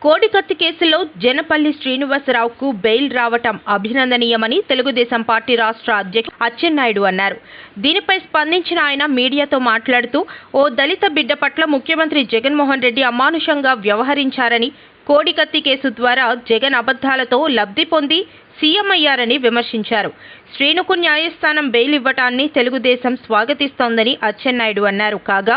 కోడికత్తి కేసులో జనపల్లి శ్రీనివాసరావుకు బెయిల్ రావటం అభినందనీయమని తెలుగుదేశం పార్టీ రాష్ట్ర అధ్యక్షుడు అచ్చెన్నాయుడు అన్నారు. దీనిపై స్పందించిన ఆయన మీడియాతో మాట్లాడుతూ ఓ దళిత బిడ్డ పట్ల ముఖ్యమంత్రి జగన్మోహన్ రెడ్డి అమానుషంగా వ్యవహరించారని, కోడికత్తి కేసు ద్వారా జగన్ అబద్ధాలతో లబ్ధి పొంది సీఎం అయ్యారని విమర్శించారు. శ్రీనుకు న్యాయస్థానం బెయిల్ ఇవ్వటాన్ని తెలుగుదేశం స్వాగతిస్తోందని అచ్చెన్నాయుడు అన్నారు. కాగా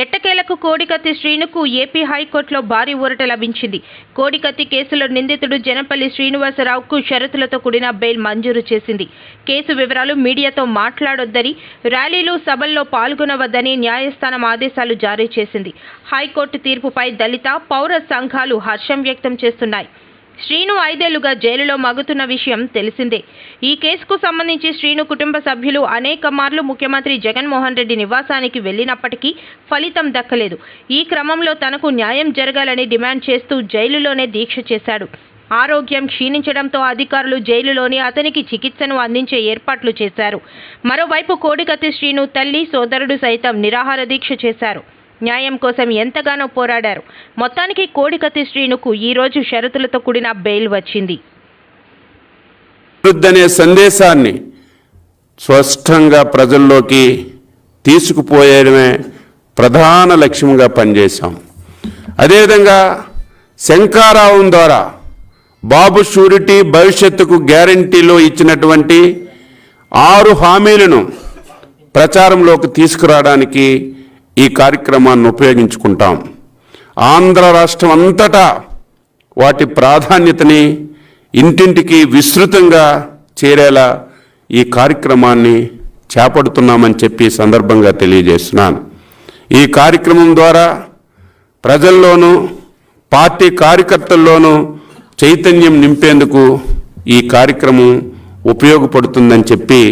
ఎట్టకేలకు కోడికత్తి శ్రీనుకు ఏపీ హైకోర్టులో భారీ ఊరట లభించింది. కోడికత్తి కేసులో నిందితుడు జనపల్లి శ్రీనివాసరావుకు షరతులతో కూడిన బెయిల్ మంజూరు చేసింది. కేసు వివరాలు మీడియాతో మాట్లాడొద్దని, ర్యాలీలు సభల్లో పాల్గొనవద్దని న్యాయస్థానం ఆదేశాలు జారీ చేసింది. హైకోర్టు తీర్పుపై దళిత పౌర సంఘాలు హర్షం వ్యక్తం చేస్తున్నాయి. శ్రీను 5 ఏళ్లుగా జైలులో మగ్గుతున్న విషయం తెలిసిందే. ఈ కేసుకు సంబంధించి శ్రీను కుటుంబ సభ్యులు అనేక మార్లు ముఖ్యమంత్రి జగన్మోహన్ రెడ్డి నివాసానికి వెళ్లినప్పటికీ ఫలితం దక్కలేదు. ఈ క్రమంలో తనకు న్యాయం జరగాలని డిమాండ్ చేస్తూ జైలులోనే దీక్ష చేశాడు. ఆరోగ్యం క్షీణించడంతో అధికారులు జైలులోని అతనికి చికిత్సను అందించే ఏర్పాట్లు చేశారు. మరోవైపు కోడికత్తి శ్రీను తల్లి, సోదరుడు సైతం నిరాహార దీక్ష చేశారు. న్యాయం కోసం ఎంతగానో పోరాడారు. మొత్తానికి కోడికత్తి శ్రీనుకు ఈ రోజు షరతులతో కూడిన బెయిల్ వచ్చింది. అనే సందేశాన్ని స్పష్టంగా ప్రజల్లోకి తీసుకుపోయడమే ప్రధాన లక్ష్యంగా పనిచేశాం. అదేవిధంగా శంకారావం ద్వారా బాబు షూరిటీ భవిష్యత్తుకు గ్యారంటీలో ఇచ్చినటువంటి 6 హామీలను ప్రచారంలోకి తీసుకురావడానికి ఈ కార్యక్రమాన్ని ఉపయోగించుకుంటాం. ఆంధ్ర రాష్ట్రం అంతటా వాటి ప్రాధాన్యతని ఇంటింటికి విస్తృతంగా చేరేలా ఈ కార్యక్రమాన్ని చేపడుతున్నామని చెప్పి సందర్భంగా తెలియజేస్తున్నాను. ఈ కార్యక్రమం ద్వారా ప్రజల్లోనూ పార్టీ కార్యకర్తల్లోనూ చైతన్యం నింపేందుకు ఈ కార్యక్రమం ఉపయోగపడుతుందని చెప్పి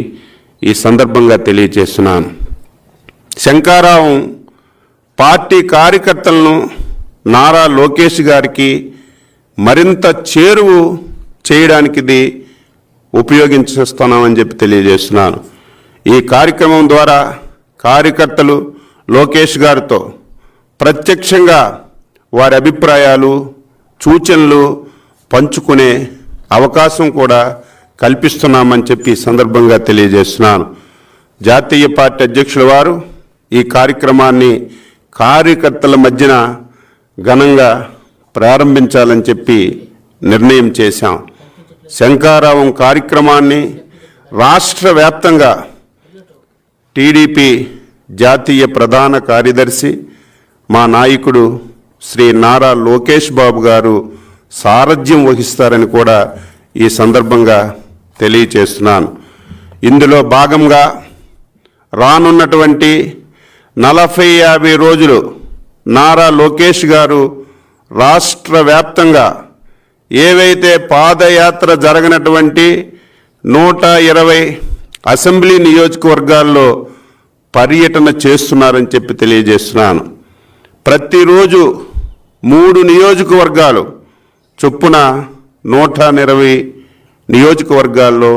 ఈ సందర్భంగా తెలియజేస్తున్నాను. శంకారావం పార్టీ కార్యకర్తలను నారా లోకేష్ గారికి మరింత చేరువు చేయడానికి ఇది ఉపయోగించుస్తున్నామని చెప్పి తెలియజేస్తున్నాను. ఈ కార్యక్రమం ద్వారా కార్యకర్తలు లోకేష్ గారితో ప్రత్యక్షంగా వారి అభిప్రాయాలు, సూచనలు పంచుకునే అవకాశం కూడా కల్పిస్తున్నామని చెప్పి సందర్భంగా తెలియజేస్తున్నాను. జాతీయ పార్టీ అధ్యక్షుల వారు ఈ కార్యక్రమాన్ని కార్యకర్తల మధ్యన ఘనంగా ప్రారంభించాలని చెప్పి నిర్ణయం చేశాం. శంకారావం కార్యక్రమాన్ని రాష్ట్ర వ్యాప్తంగా టీడీపీ జాతీయ ప్రధాన కార్యదర్శి మా నాయకుడు శ్రీ నారా లోకేష్ బాబు గారు సారథ్యం వహిస్తారని కూడా ఈ సందర్భంగా తెలియచేస్తున్నాను. ఇందులో భాగంగా రానున్నటువంటి 40-50 రోజులు నారా లోకేష్ గారు రాష్ట్ర వ్యాప్తంగా ఏవైతే పాదయాత్ర జరగనటువంటి 120 అసెంబ్లీ నియోజకవర్గాల్లో పర్యటన చేస్తున్నారని చెప్పి తెలియజేస్తున్నాను. ప్రతిరోజు 3 నియోజకవర్గాలు చొప్పున 120 నియోజకవర్గాల్లో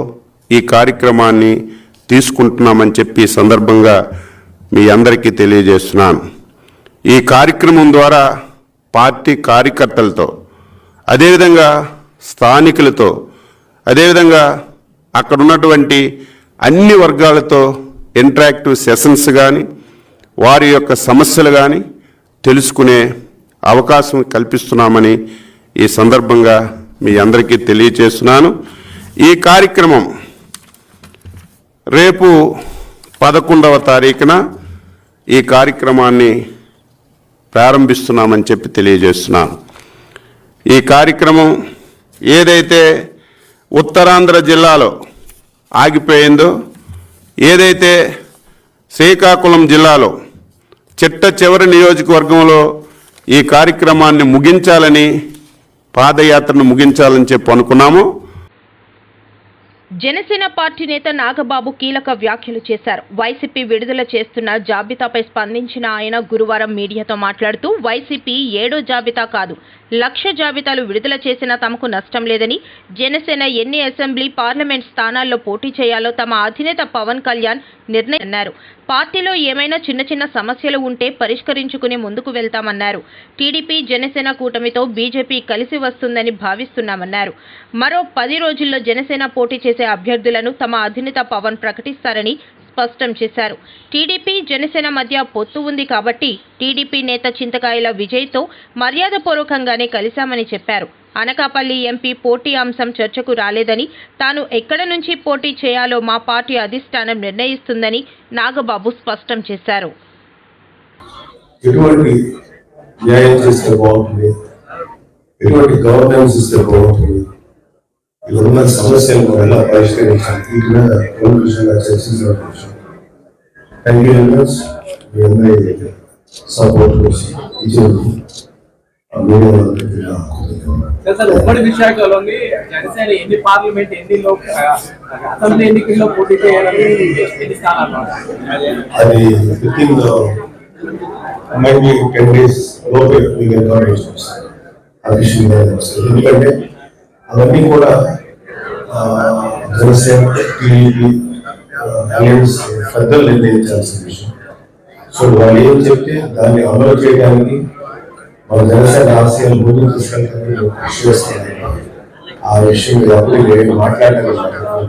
ఈ కార్యక్రమాన్ని తీసుకుంటున్నామని చెప్పి సందర్భంగా మీ అందరికీ తెలియజేస్తున్నాను. ఈ కార్యక్రమం ద్వారా పార్టీ కార్యకర్తలతో, అదేవిధంగా స్థానికులతో, అదేవిధంగా అక్కడ ఉన్నటువంటి అన్ని వర్గాలతో ఇంటరాక్టివ్ సెషన్స్ కానీ, వారి యొక్క సమస్యలు కానీ తెలుసుకునే అవకాశం కల్పిస్తున్నామని ఈ సందర్భంగా మీ అందరికీ తెలియజేస్తున్నాను. ఈ కార్యక్రమం రేపు 11వ తారీఖున ఈ కార్యక్రమాన్ని ప్రారంభిస్తున్నామని చెప్పి తెలియజేస్తున్నాను. ఈ కార్యక్రమం ఏదైతే ఉత్తరాంధ్ర జిల్లాలో ఆగిపోయిందో, ఏదైతే శ్రీకాకుళం జిల్లాలో చిట్ట చివరి నియోజకవర్గంలో ఈ కార్యక్రమాన్ని ముగించాలని, పాదయాత్రను ముగించాలని చెప్పి అనుకున్నాము. జనసేన పార్టీ నేత నాగబాబు కీలక వ్యాఖ్యలు చేశారు. వైసీపీ విడుదల చేస్తున్న జాబితాపై స్పందించిన ఆయన గురువారం మీడియాతో మాట్లాడుతూ వైసీపీ 7వ జాబితా కాదు, లక్ష జాబితాలు విడుదల చేసినా తమకు నష్టం లేదని, జనసేన ఎన్ని అసెంబ్లీ, పార్లమెంట్ స్థానాల్లో పోటీ చేయాలో తమ అధినేత పవన్ కళ్యాణ్ నిర్ణయించారు. పార్టీలో ఏమైనా చిన్న చిన్న సమస్యలు ఉంటే పరిష్కరించుకుని ముందుకు వెళ్తామన్నారు. టీడీపీ, జనసేన కూటమితో బీజేపీ కలిసి వస్తుందని భావిస్తున్నామన్నారు. మరో 10 రోజుల్లో జనసేన పోటీ చేసే అభ్యర్థులను తమ అధినేత పవన్ ప్రకటిస్తారని స్పష్టం చేశారు. టీడీపీ, జనసేన మధ్య పొత్తు ఉంది కాబట్టి టీడీపీ నేత చింతకాయల విజయ్తో మర్యాదపూర్వకంగానే కలిశామని చెప్పారు. అనకాపల్లి ఎంపీ పోటీ అంశం చర్చకు రాలేదని, తాను ఎక్కడ నుంచి పోటీ చేయాలో మా పార్టీ అధిష్టానం నిర్ణయిస్తుందని నాగబాబు స్పష్టం చేశారు. ఎటువంటి న్యాయం చేస్తే బాగుంటుంది, ఎటువంటి గవర్నెన్స్ ఇస్తే బాగుంటుంది, ఇవన్న సమస్యలను ఎలా పరిష్కరించాలి, వీటి మీద విషయంగా చర్చించడం కోసం థ్యాంక్ యూ వెరీ మచ్. మీ అందరి సపోర్ట్ కోసం ఉమ్మడి విశాఖలోని జనసేన ఎన్ని పార్లమెంట్, ఎన్ని అసెంబ్లీ ఎన్నికల్లో పోటీ చేయాలని ఎన్ని స్థానాలు అది విత్ ఇన్ maybe 10 days లోపే మీకు ఇన్ఫర్మేషన్ వస్తుంది అఫీషియల్గా వస్తుంది. ఎందుకంటే అవన్నీ కూడా జనసేన, టీడీపీ అలయన్స్ పెద్దలు నిర్ణయించాల్సిన విషయం. సో వాళ్ళు ఏం చెప్తే దాన్ని అమలు చేయడానికి మన జనసేన ఆశయాలు ముందుకు తీసుకెళ్ళడానికి కృషి చేస్తాను. ఆ విషయం మీద అప్పుడు మాట్లాడగలుగుతాను.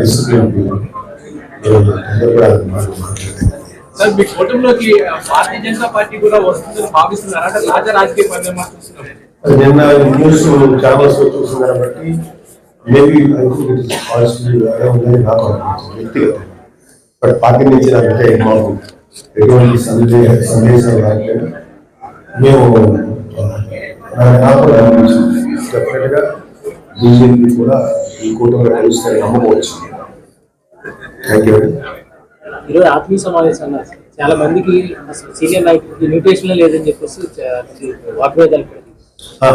డిసిప్లిన్ సార్, మీ కుటుంబంలోకి భారతీయ జనతా పార్టీ కూడా వస్తుందని భావిస్తున్నారు అంటే రాజా రాజకీయ పరిణామాలు చూస్తున్నారు. నిన్న న్యూస్ ఛానల్స్ చూసిన దాన్ని బట్టి మేబీ నాకు వ్యక్తిగత బట్ పార్టీ నుంచి నాకంటే మాకు ఎటువంటి సందేశాలు రావట్లేదు. మేము నాకు డెఫినెట్ గా బీజేపీ కూడా ఈ కూటమిలో కలుస్తారని నమ్మకవచ్చు. Thank you. ఈరోజు ఆత్మీయ సమావేశం అన్నారు. చాలా మందికి సీనియర్ నాయకులకి న్యూట్రిషన్ లేదని చెప్పేసి వాగ్వేదాలు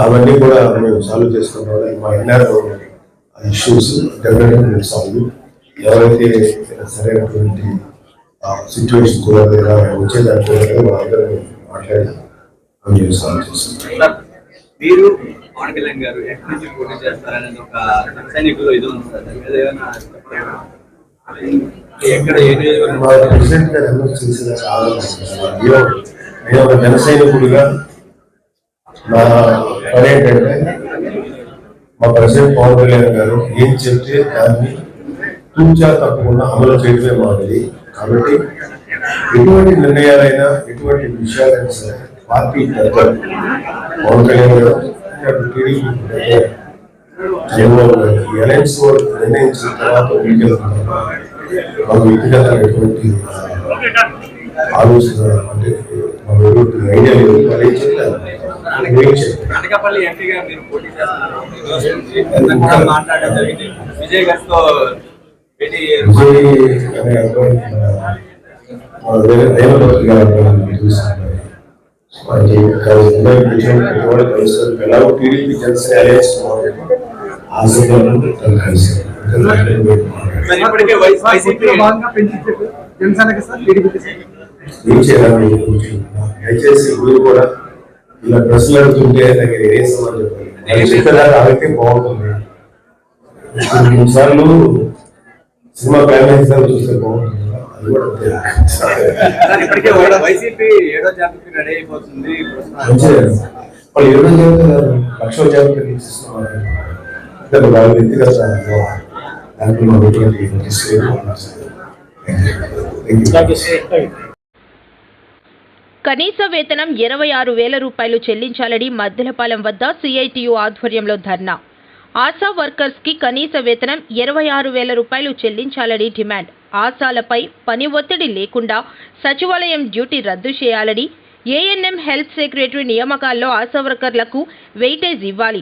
అవన్నీ కూడా మేము సాల్వ్ చేసుకున్నాం. మా ఎన్ఆర్ ఇష్యూస్ డెఫినెట్గా సాల్వ్. ఎవరైతే సరైనటువంటి సిచ్యువేషన్ కూడా వచ్చేదాన్ని కూడా మనందరం మాట్లాడి అవి సాల్వ్ చేస్తున్నాం. మీరు పవన్ కళ్యాణ్ గారు ఎక్కడి నుంచి పోటీ చేస్తారనేది ఒక సైనికులు ఇది ఉంది. ప్రెసిడెంట్ గారు అనౌన్స్ చేసిన చాలా నేను ఒక జన సైనికుడిగా నా పని ఏంటంటే మా ప్రెసిడెంట్ పవన్ కళ్యాణ్ గారు ఏం చెప్తే దాన్ని తూచా తప్పకుండా అమలు చేయడమే మాది. కాబట్టి ఎటువంటి నిర్ణయాలైనా, ఎటువంటి విషయాలైనా సరే పార్టీ పెద్దలు పవన్ కళ్యాణ్ గారు, టీడీపీ చంద్రబాబు గారు అలయన్స్ నిర్ణయించిన తర్వాత మీకెళ్తున్నారు. మాకు వ్యక్తిగతమైనటువంటి ఆలోచన అంటే మాకు ఐడియా లేదు. అనకాపల్లి ఎంపీగా మీరు పోటీ చేస్తున్నారు, మాట్లాడడం జరిగింది. విజయ్ గారితో భేటీ అనే అబ్బాయి రేవంత్ గారు చూస్తున్నారు. ఎలాగో టీడీపీ జనసేన అలయన్స్ దయచేసి మీరు కూడా ఇలా ప్రశ్నలు అడుగుతుంటే దగ్గర ఏ సమాధానం చెప్పాలి అడిగితే బాగుంటుంది. కొన్నిసార్లు సినిమా క్లైమాక్స్ చూస్తే బాగుంటుంది. అది కూడా వైసీపీ 7వ జాబితా రెడీ అయిపోతుంది. వాళ్ళు 7వ జాబితా 1,00,000వ జాబితా తీస్తున్నారు. వాళ్ళ వ్యక్తిగత కనీస వేతనం 26,000 రూపాయలు చెల్లించాలని మద్దెలపాలెం వద్ద సిఐటియు ఆధ్వర్యంలో ధర్నా. ఆశా వర్కర్స్ కి కనీస వేతనం 26,000 రూపాయలు చెల్లించాలని డిమాండ్. ఆశాలపై పని ఒత్తిడి లేకుండా సచివాలయం డ్యూటీ రద్దు చేయాలని, ఏఎన్ఎం హెల్త్ సెక్రటరీ నియామకాల్లో ఆశా వర్కర్లకు వెయిటేజ్ ఇవ్వాలి,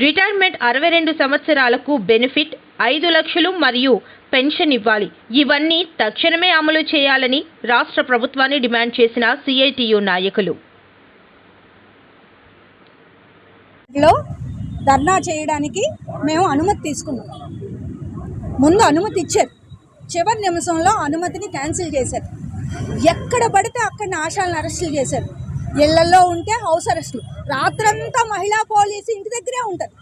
రిటైర్మెంట్ 62 సంవత్సరాలకు బెనిఫిట్ 5 లక్షలు మరియు పెన్షన్ ఇవ్వాలి. ఇవన్నీ తక్షణమే అమలు చేయాలని రాష్ట్ర ప్రభుత్వాన్ని డిమాండ్ చేసిన సిఐటియు నాయకులు ధర్నా చేయడానికి మేము అనుమతి తీసుకున్నాం. ముందు అనుమతి ఇచ్చారు, చివరి నిమిషంలో అనుమతిని క్యాన్సిల్ చేశారు. ఎక్కడ పడితే అక్కడ ఆశాలను అరెస్టులు చేశారు. ఇళ్లలో ఉంటే హౌస్ అరెస్టులు. రాత్రంతా మహిళా పోలీసు ఇంటి దగ్గరే ఉంటారు,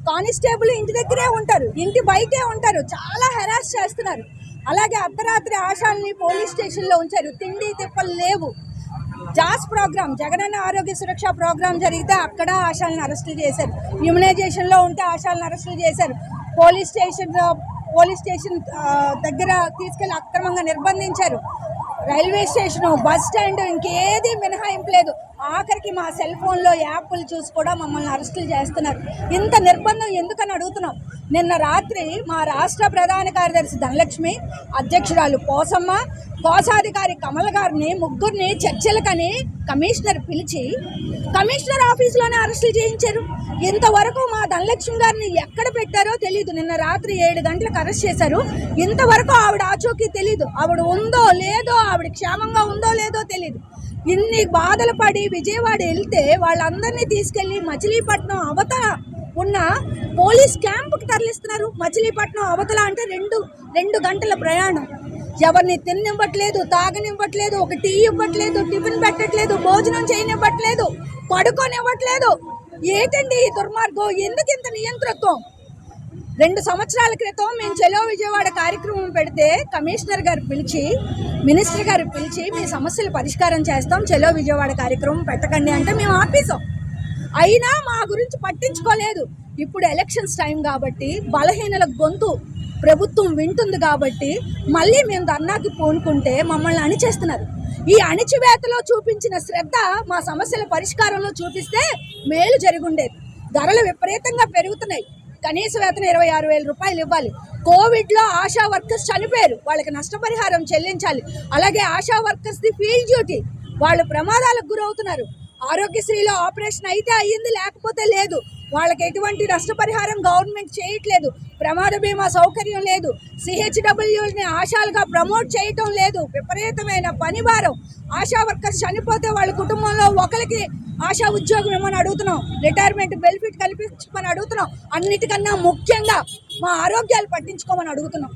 కానిస్టేబుల్ ఇంటి దగ్గరే ఉంటారు, ఇంటి బయటే ఉంటారు, చాలా హెరాస్ చేస్తున్నారు. అలాగే అర్ధరాత్రి ఆశాల్ని పోలీస్ స్టేషన్లో ఉంచారు, తిండి తిప్పలు లేవు. జాస్ ప్రోగ్రామ్, జగనన్న ఆరోగ్య సురక్ష ప్రోగ్రామ్ జరిగితే అక్కడ ఆశాలను అరెస్టులు చేశారు, ఇమ్యునైజేషన్లో ఉంటే ఆశాలను అరెస్టులు చేశారు, పోలీస్ స్టేషన్ దగ్గర తీసుకెళ్లి అక్రమంగా నిర్బంధించారు, రైల్వే స్టేషను, బస్ స్టాండ్, ఇంకేది మినహాయింపు లేదు. ఆఖరికి మా సెల్ ఫోన్లో యాప్లు చూసి కూడా మమ్మల్ని అరెస్టులు చేస్తున్నారు. ఇంత నిర్బంధం ఎందుకని అడుగుతున్నాం. నిన్న రాత్రి మా రాష్ట్ర ప్రధాన కార్యదర్శి ధనలక్ష్మి, అధ్యక్షురాలు పోసమ్మ, కోశాధికారి కమల్ గారిని ముగ్గురిని చర్చలకని కమిషనర్ పిలిచి కమిషనర్ ఆఫీసులోనే అరెస్టులు చేయించారు. ఇంతవరకు మా ధనలక్ష్మి గారిని ఎక్కడ పెట్టారో తెలియదు. నిన్న రాత్రి 7 గంటలకు అరెస్ట్ చేశారు. ఇంతవరకు ఆవిడ ఆచూకీ తెలియదు. ఆవిడ ఉందో లేదో, ఆవిడ క్షేమంగా ఉందో లేదో తెలియదు. ఇన్ని బాధలు పడి విజయవాడ వెళ్తే వాళ్ళందరినీ తీసుకెళ్లి మచిలీపట్నం అవతల ఉన్న పోలీస్ క్యాంపుకి తరలిస్తున్నారు. మచిలీపట్నం అవతల అంటే 2 గంటల ప్రయాణం. ఎవరిని తినివ్వట్లేదు, తాగనివ్వట్లేదు, ఒక టీ ఇవ్వట్లేదు, టిఫిన్ పెట్టట్లేదు, భోజనం చేయనివ్వట్లేదు, పడుకోనివ్వట్లేదు. ఏంటండి ఈ దుర్మార్గం? ఎందుకు ఇంత నియంతృత్వం? 2 సంవత్సరాల క్రితం మేము చలో విజయవాడ కార్యక్రమం పెడితే కమిషనర్ గారు పిలిచి, మినిస్టర్ గారు పిలిచి మీ సమస్యలు పరిష్కారం చేస్తాం, చలో విజయవాడ కార్యక్రమం పెట్టకండి అంటే మేము ఆపేసాం. అయినా మా గురించి పట్టించుకోలేదు. ఇప్పుడు ఎలక్షన్స్ టైం కాబట్టి బలహీనల గొంతు ప్రభుత్వం వింటుంది కాబట్టి మళ్ళీ మేము ధర్నాకి పూనుకుంటే మమ్మల్ని అణిచేస్తున్నారు. ఈ అణిచివేతలో చూపించిన శ్రద్ధ మా సమస్యల పరిష్కారంలో చూపిస్తే మేలు జరుగుండేది. ధరలు విపరీతంగా పెరుగుతున్నాయి. కనీస వేతనం 26,000 రూపాయలు ఇవ్వాలి. కోవిడ్లో ఆశా వర్కర్స్ చనిపోయారు, వాళ్ళకి నష్టపరిహారం చెల్లించాలి. అలాగే ఆశా వర్కర్స్ది ఫీల్డ్ డ్యూటీ, వాళ్ళు ప్రమాదాలకు గురవుతున్నారు. ఆరోగ్యశ్రీలో ఆపరేషన్ అయితే అయ్యింది, లేకపోతే లేదు. వాళ్ళకి ఎటువంటి నష్టపరిహారం గవర్నమెంట్ చేయట్లేదు. ప్రమాద బీమా సౌకర్యం లేదు. CHWని ఆశాలుగా ప్రమోట్ చేయటం లేదు. విపరీతమైన పని భారం. ఆశా వర్కర్స్ చనిపోతే వాళ్ళ కుటుంబంలో ఒకరికి ఆశా ఉద్యోగం ఏమని అడుగుతున్నాం, రిటైర్మెంట్ బెనిఫిట్ కల్పించమని అడుగుతున్నాం. అన్నిటికన్నా ముఖ్యంగా మా ఆరోగ్యాలు పట్టించుకోమని అడుగుతున్నాం.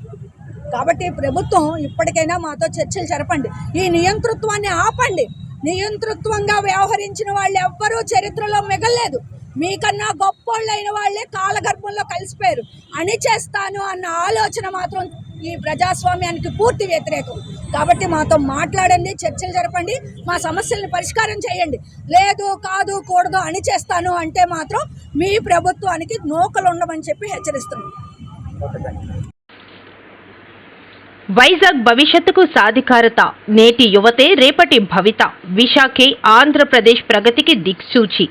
కాబట్టి ప్రభుత్వం ఇప్పటికైనా మాతో చర్చలు జరపండి, ఈ నియంతృత్వాన్ని ఆపండి. నియంతృత్వంగా వ్యవహరించిన వాళ్ళు ఎవ్వరూ చరిత్రలో మిగల్లేదు. మీకన్నా గొప్పోళ్ళైన వాళ్ళే కాలగర్భంలో కలిసిపోయారు. అణిచేస్తాను అన్న ఆలోచన మాత్రం ఈ ప్రజాస్వామ్యానికి పూర్తి వ్యతిరేకం. కాబట్టి మాతో మాట్లాడండి, చర్చలు జరపండి, మా సమస్యలను పరిష్కారం చేయండి. లేదు, కాదు, కూడదు, అణిచేస్తాను అంటే మాత్రం మీ ప్రభుత్వానికి నూకలు ఉండమని చెప్పి హెచ్చరిస్తున్నాం. వైజాగ్ భవిష్యత్తుకు సాధికారత, నేటి యువతే రేపటి భవిత, విశాఖే ఆంధ్రప్రదేశ్ ప్రగతికి దిక్సూచి,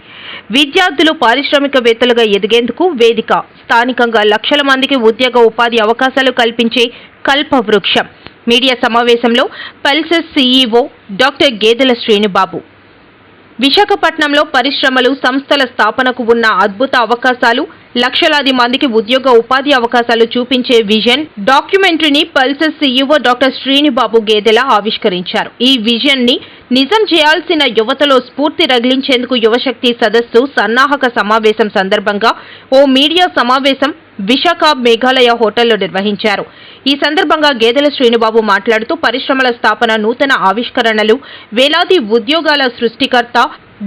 విద్యార్థులు పారిశ్రామికవేత్తలుగా ఎదిగేందుకు వేదిక, స్థానికంగా లక్షల మందికి ఉద్యోగ ఉపాధి అవకాశాలు కల్పించే కల్పవృక్షం. మీడియా సమావేశంలో పల్సెస్ CEO డాక్టర్ గేదెల శ్రీనుబాబు. విశాఖపట్నంలో పరిశ్రమలు, సంస్థల స్థాపనకు ఉన్న అద్భుత అవకాశాలు, లక్షలాది మందికి ఉద్యోగ ఉపాధి అవకాశాలు చూపించే విజన్ డాక్యుమెంటరీని pulses CEO doctor Srinubabu Gedela ఆవిష్కరించారు. ఈ విజన్ ని నిజం చేయాల్సిన యువతలో స్ఫూర్తి రగిలించేందుకు యువశక్తి సదస్సు సన్నాహక సమావేశం సందర్భంగా ఓ మీడియా సమావేశం విశాఖ మేఘాలయ హోటల్లో నిర్వహించారు. ఈ సందర్భంగా గేదెల శ్రీనుబాబు మాట్లాడుతూ పరిశ్రమల స్థాపన, నూతన ఆవిష్కరణలు, వేలాది ఉద్యోగాల సృష్టికర్త,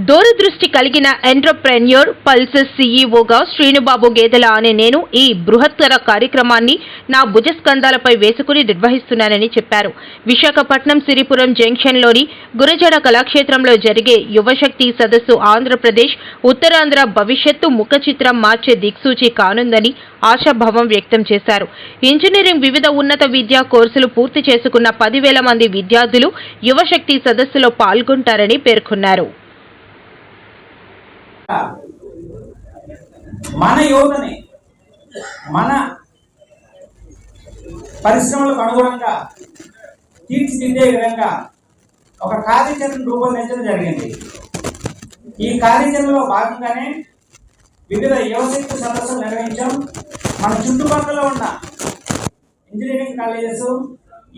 దూరదృష్టి కలిగిన ఎంటర్ప్రెన్యూర్, పల్సెస్ CEOగా శ్రీనుబాబు గేదెల అనే నేను ఈ బృహత్తర కార్యక్రమాన్ని నా భుజస్కంధాలపై వేసుకుని నిర్వహిస్తున్నానని చెప్పారు. విశాఖపట్నం సిరిపురం జంక్షన్లోని గురజాడ కళాక్షేత్రంలో జరిగే యువశక్తి సదస్సు ఆంధ్రప్రదేశ్, ఉత్తరాంధ్ర భవిష్యత్తు ముఖ చిత్రం మార్చే దిక్సూచి కానుందని ఆశాభావం వ్యక్తం చేశారు. ఇంజనీరింగ్, వివిధ ఉన్నత విద్యా కోర్సులు పూర్తి చేసుకున్న 10,000 మంది విద్యార్థులు యువశక్తి సదస్సులో పాల్గొంటారని పేర్కొన్నారు. మన యువతని మన పరిశ్రమలకు అనుగుణంగా తీర్చిదిద్దే విధంగా ఒక కార్యాచరణ రూపొందించడం జరిగింది. ఈ కార్యాచరణలో భాగంగానే వివిధ యువశక్తి సదస్సులు నిర్వహించాం. మన చుట్టుపక్కల ఉన్న ఇంజనీరింగ్ కాలేజెస్,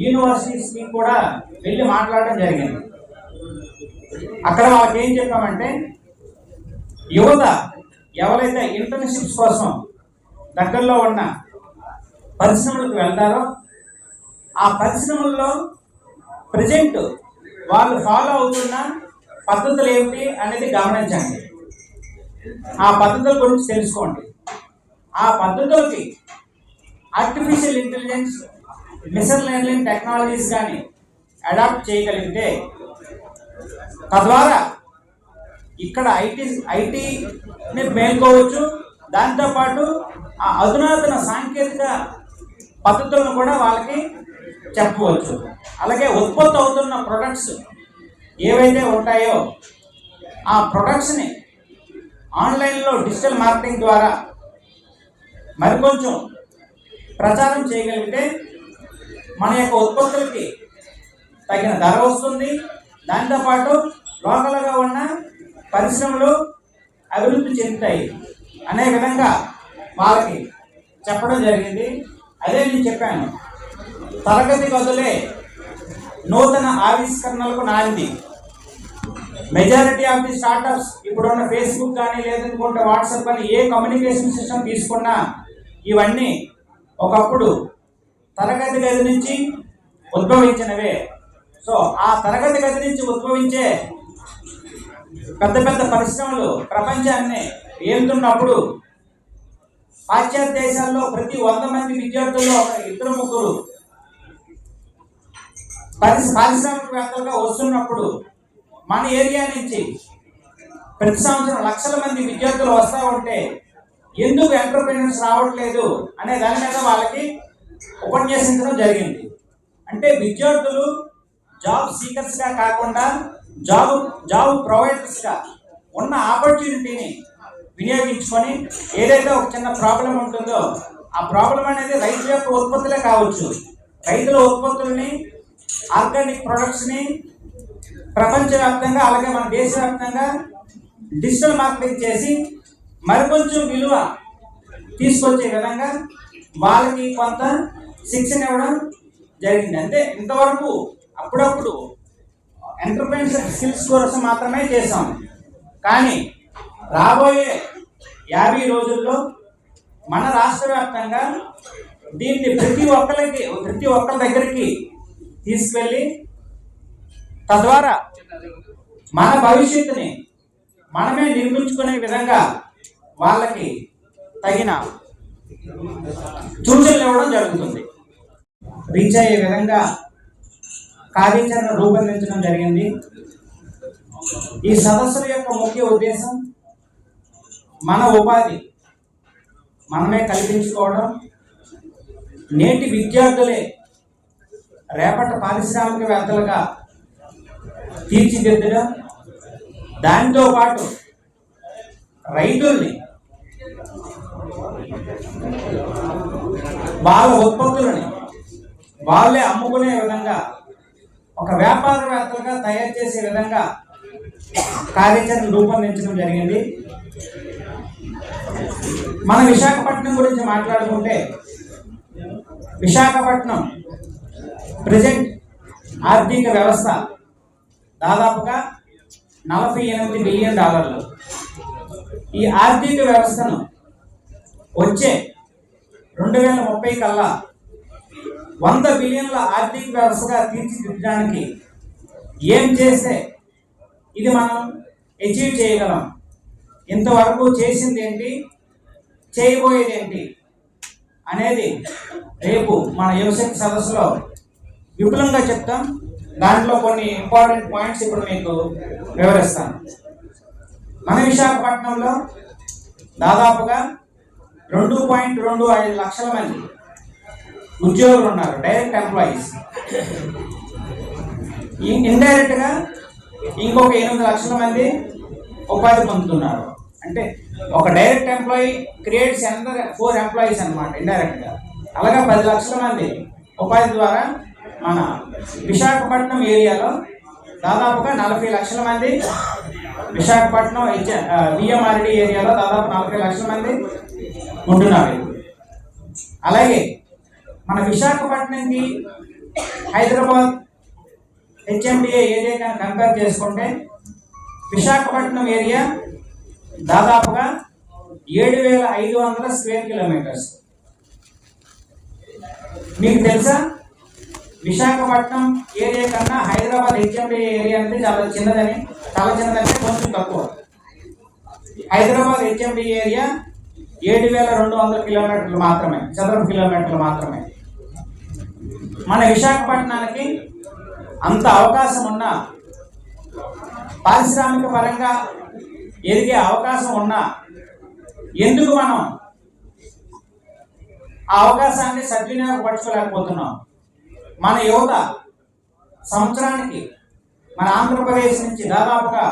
యూనివర్సిటీస్కి కూడా వెళ్ళి మాట్లాడడం జరిగింది. అక్కడ వాళ్ళకి ఏం చెప్పామంటే, యువత ఎవరైతే ఇంటర్న్షిప్స్ కోసం దగ్గరలో ఉన్న పరిశ్రమలకు వెళ్తారో ఆ పరిశ్రమల్లో ప్రజెంట్ వాళ్ళు ఫాలో అవుతున్న పద్ధతులు ఏమిటి అనేది గమనించండి. ఆ పద్ధతుల గురించి తెలుసుకోండి. ఆ పద్ధతులకి artificial intelligence, machine learning technologies కానీ అడాప్ట్ చేయగలిగితే తద్వారా ఇక్కడ ఐటీని మేల్కోవచ్చు. దాంతోపాటు ఆ అధునాతన సాంకేతిక పద్ధతులను కూడా వాళ్ళకి చెప్పవచ్చు. అలాగే ఉత్పత్తి అవుతున్న ప్రొడక్ట్స్ ఏవైతే ఉంటాయో ఆ ప్రొడక్ట్స్ని ఆన్లైన్లో డిజిటల్ మార్కెటింగ్ ద్వారా మరికొంచెం ప్రచారం చేయగలిగితే మన యొక్క ఉత్పత్తులకి తగిన ధర వస్తుంది. దాంతోపాటు లోకల్గా ఉన్న పరిశ్రమలు అభివృద్ధి చెందుతాయి అనే విధంగా వాళ్ళకి చెప్పడం జరిగింది. అదే నేను చెప్పాను, తరగతి గదులే నూతన ఆవిష్కరణలకు నాంది. మెజారిటీ ఆఫ్ ది స్టార్టప్స్ ఇప్పుడున్న ఫేస్బుక్ కానీ లేదనుకుంటే వాట్సాప్ కానీ ఏ కమ్యూనికేషన్ సిస్టమ్ తీసుకున్నా ఇవన్నీ ఒకప్పుడు తరగతి గది నుంచి ఉద్భవించినవే. సో ఆ తరగతి గది నుంచి ఉద్భవించే పెద్ద పెద్ద పరిశ్రమలు ప్రపంచాన్ని ఏలుతున్నప్పుడు పాశ్చాత్య దేశాల్లో ప్రతి 100 మంది విద్యార్థుల్లో ఒక 2-3 పారిశ్రామికవేత్తలుగా వస్తున్నప్పుడు మన ఏరియా నుంచి ప్రతి సంవత్సరం లక్షల మంది విద్యార్థులు వస్తూ ఉంటే ఎందుకు ఎంటర్‌ప్రెన్యూర్స్ రావట్లేదు అనే దాని మీద వాళ్ళకి ఉపన్యసించడం జరిగింది. అంటే విద్యార్థులు జాబ్ సీకర్స్గా కాకుండా జాబ్ ప్రొవైడర్స్గా ఉన్న ఆపర్చునిటీని వినియోగించుకొని ఏదైతే ఒక చిన్న ప్రాబ్లం ఉంటుందో ఆ ప్రాబ్లం అనేది రైతుల యొక్క ఉత్పత్తులే కావచ్చు. రైతుల ఉత్పత్తుల్ని, ఆర్గానిక్ ప్రొడక్ట్స్ని ప్రపంచవ్యాప్తంగా అలాగే మన దేశవ్యాప్తంగా డిజిటల్ మార్కెటింగ్ చేసి మరికొంచెం విలువ తీసుకొచ్చే విధంగా వాళ్ళకి కొంత శిక్షణ ఇవ్వడం జరిగింది. అంటే ఇంతవరకు అప్పుడప్పుడు ఎంటర్‌ప్రెన్యూర్‌షిప్ స్కిల్స్ కోర్సు మాత్రమే చేసాం. కానీ రాబోయే 50 రోజుల్లో మన రాష్ట్ర వ్యాప్తంగా దీన్ని ప్రతి ఒక్కరి దగ్గరికి తీసుకెళ్ళి తద్వారా మన భవిష్యత్తుని మనమే నిర్మించుకునే విధంగా వాళ్ళకి తగిన సూచనలు ఇవ్వడం జరుగుతుంది. రీచ్ అయ్యే విధంగా కార్యాచరణ రూపొందించడం జరిగింది. ఈ సదస్సుల యొక్క ముఖ్య ఉద్దేశం మన ఉపాధి మనమే కల్పించుకోవడం, నేటి విద్యార్థులే రేపటి పారిశ్రామికవేత్తలుగా తీర్చిదిద్దడం, దానితో పాటు రైతుల్ని వాళ్ళ ఉత్పత్తులని వాళ్ళే అమ్ముకునే విధంగా ఒక వ్యాపారవేత్తలుగా తయారు చేసే విధంగా కార్యాచరణ రూపొందించడం జరిగింది. మన విశాఖపట్నం గురించి మాట్లాడుకుంటే విశాఖపట్నం ప్రజెంట్ ఆర్థిక వ్యవస్థ దాదాపుగా $48 బిలియన్. ఈ ఆర్థిక వ్యవస్థను వచ్చే 2030 కల్లా 100 బిలియన్ల ఆర్థిక వ్యవస్థగా తీర్చిదిద్దడానికి ఏం చేస్తే ఇది మనం అచీవ్ చేయగలం, ఇంతవరకు చేసింది ఏంటి, చేయబోయేది ఏంటి అనేది రేపు మన యువశక్తి సదస్సులో విపులంగా చెప్తాం. దాంట్లో కొన్ని ఇంపార్టెంట్ పాయింట్స్ ఇప్పుడు మీకు వివరిస్తాను. మన విశాఖపట్నంలో దాదాపుగా 2.25 లక్షల మంది ఉద్యోగులు ఉన్నారు, డైరెక్ట్ ఎంప్లాయీస్. ఇండైరెక్ట్గా ఇంకొక 8 లక్షల మంది ఉపాధి పొందుతున్నారు. అంటే ఒక డైరెక్ట్ ఎంప్లాయీ క్రియేట్స్ 4 ఎంప్లాయీస్ అనమాట ఇండైరెక్ట్గా. అలాగే 10 లక్షల మంది ఉపాధి ద్వారా మన విశాఖపట్నం ఏరియాలో దాదాపుగా 40 లక్షల మంది, విశాఖపట్నం విఎంఆర్డి ఏరియాలో దాదాపు 40 లక్షల మంది ఉంటున్నారు. అలాగే మన విశాఖపట్నంకి హైదరాబాద్ హెచ్ఎండిఏ ఏరియా కంపేర్ చేసుకుంటే విశాఖపట్నం ఏరియా దాదాపుగా 7,500 స్క్వేర్ కిలోమీటర్స్. మీకు తెలుసా, విశాఖపట్నం ఏరియా కన్నా హైదరాబాద్ హెచ్ఎండిఏ ఏరియా అంటే చాలా చిన్నదని. చాలా చిన్నదంటే కొంచెం తక్కువ. హైదరాబాద్ హెచ్ఎండి ఏరియా 7,200 కిలోమీటర్లు మాత్రమే, చదరపు కిలోమీటర్లు మాత్రమే. మన విశాఖపట్నానికి అంత అవకాశం ఉన్నా, పారిశ్రామిక పరంగా ఎదిగే అవకాశం ఉన్నా ఎందుకు మనం ఆ అవకాశాన్ని సద్వినియోగపరచుకోలేకపోతున్నాం? మన యువత సంవత్సరానికి మన ఆంధ్రప్రదేశ్ నుంచి దాదాపుగా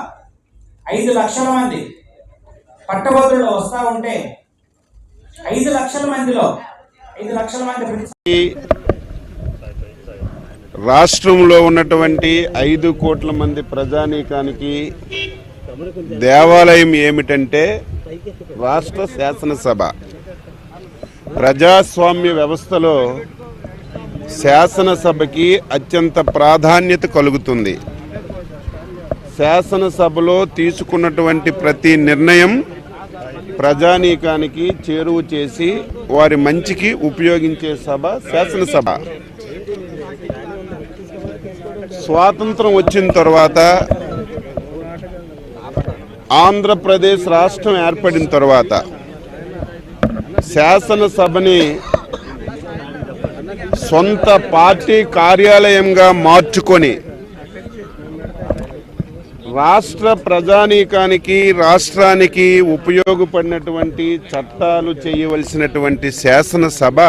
5 లక్షల మంది పట్టభద్రులు వస్తూ ఉంటే 5 లక్షల మందిలో 5 లక్షల మంది రాష్ట్రంలో ఉన్నటువంటి 5 కోట్ల మంది ప్రజానీకానికి దేవాలయం ఏమిటంటే రాష్ట్ర శాసనసభ. ప్రజాస్వామ్య వ్యవస్థలో శాసనసభకి అత్యంత ప్రాధాన్యత కలుగుతుంది. శాసనసభలో తీసుకున్నటువంటి ప్రతి నిర్ణయం ప్రజానీకానికి చేరువ చేసి వారి మంచికి ఉపయోగించే సభ శాసనసభ. స్వాతంత్రం వచ్చిన తర్వాత ఆంధ్రప్రదేశ్ రాష్ట్రం ఏర్పడిన తర్వాత శాసనసభని సొంత పార్టీ కార్యాలయంగా మార్చుకొని రాష్ట్ర ప్రజానీకానికి రాష్ట్రానికి ఉపయోగపడినటువంటి చట్టాలు చేయవలసినటువంటి శాసనసభ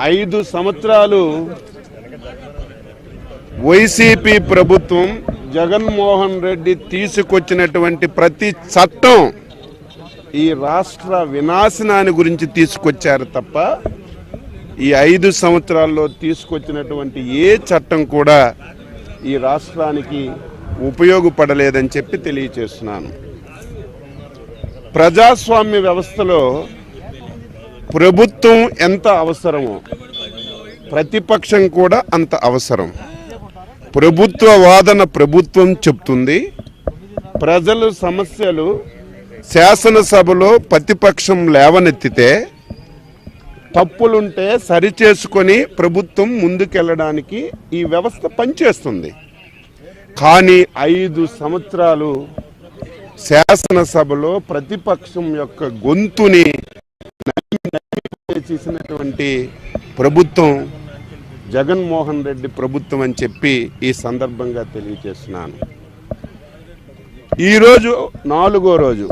5 సంవత్సరాలు వైసీపీ ప్రభుత్వం జగన్మోహన్ రెడ్డి తీసుకొచ్చినటువంటి ప్రతి చట్టం ఈ రాష్ట్ర వినాశనాన్ని గురించి తీసుకొచ్చారు తప్ప ఈ 5 సంవత్సరాల్లో తీసుకొచ్చినటువంటి ఏ చట్టం కూడా ఈ రాష్ట్రానికి ఉపయోగపడలేదని చెప్పి తెలియచేస్తున్నాను. ప్రజాస్వామ్య వ్యవస్థలో ప్రభుత్వం ఎంత అవసరమో ప్రతిపక్షం కూడా అంత అవసరం. ప్రభుత్వ వాదన ప్రభుత్వం చెప్తుంది, ప్రజల సమస్యలు శాసనసభలో ప్రతిపక్షం లేవనెత్తితే తప్పులుంటే సరిచేసుకొని ప్రభుత్వం ముందుకెళ్ళడానికి ఈ వ్యవస్థ పనిచేస్తుంది. కానీ 5 సంవత్సరాలు శాసనసభలో ప్రతిపక్షం యొక్క గొంతుని చేసినటువంటి ప్రభుత్వం జగన్మోహన్ రెడ్డి ప్రభుత్వం అని చెప్పి ఈ సందర్భంగా తెలియజేస్తున్నాను. ఈరోజు 4వ రోజు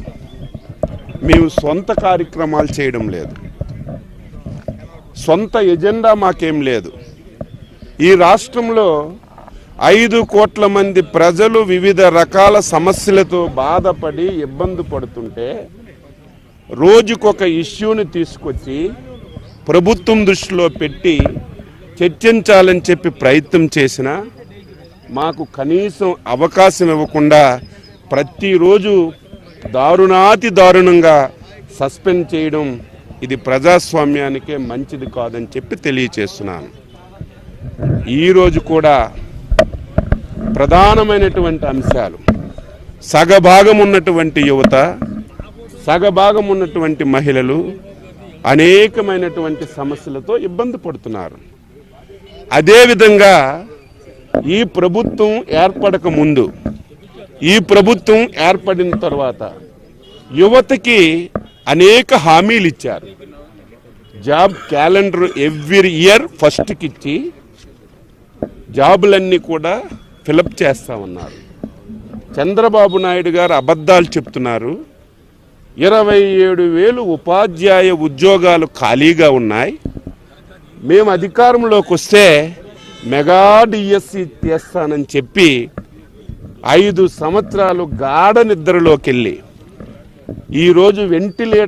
మేము సొంత కార్యక్రమాలు చేయడం లేదు, సొంత ఎజెండా మాకేం లేదు. ఈ రాష్ట్రంలో 5 కోట్ల మంది ప్రజలు వివిధ రకాల సమస్యలతో బాధపడి ఇబ్బంది పడుతుంటే రోజుకొక ఇష్యూని తీసుకొచ్చి ప్రభుత్వం దృష్టిలో పెట్టి చర్చించాలని చెప్పి ప్రయత్నం చేసినా మాకు కనీసం అవకాశం ఇవ్వకుండా ప్రతిరోజు దారుణాతి దారుణంగా సస్పెండ్ చేయడం ఇది ప్రజాస్వామ్యానికే మంచిది కాదని చెప్పి తెలియచేస్తున్నాను. ఈరోజు కూడా ప్రధానమైనటువంటి అంశాలు సగభాగం ఉన్నటువంటి యువత, సగభాగం ఉన్నటువంటి మహిళలు అనేకమైనటువంటి సమస్యలతో ఇబ్బంది పడుతున్నారు. అదేవిధంగా ఈ ప్రభుత్వం ఏర్పడక ముందు, ఈ ప్రభుత్వం ఏర్పడిన తర్వాత యువతకి అనేక హామీలు ఇచ్చారు. జాబ్ క్యాలెండర్ ఎవ్రీ ఇయర్ ఫస్ట్కి ఇచ్చి జాబులన్నీ కూడా ఫిలప్ చేస్తామన్నారు. చంద్రబాబు నాయుడు గారు అబద్ధాలు చెప్తున్నారు. 27,000 ఉపాధ్యాయ ఉద్యోగాలు ఖాళీగా ఉన్నాయి. మేము అధికారంలోకి వస్తే మెగా డిఎస్సి చేస్తానని చెప్పి 5 సంవత్సరాలు గాఢ నిద్రలోకి వెళ్ళి ఈరోజు వెంటిలేటర్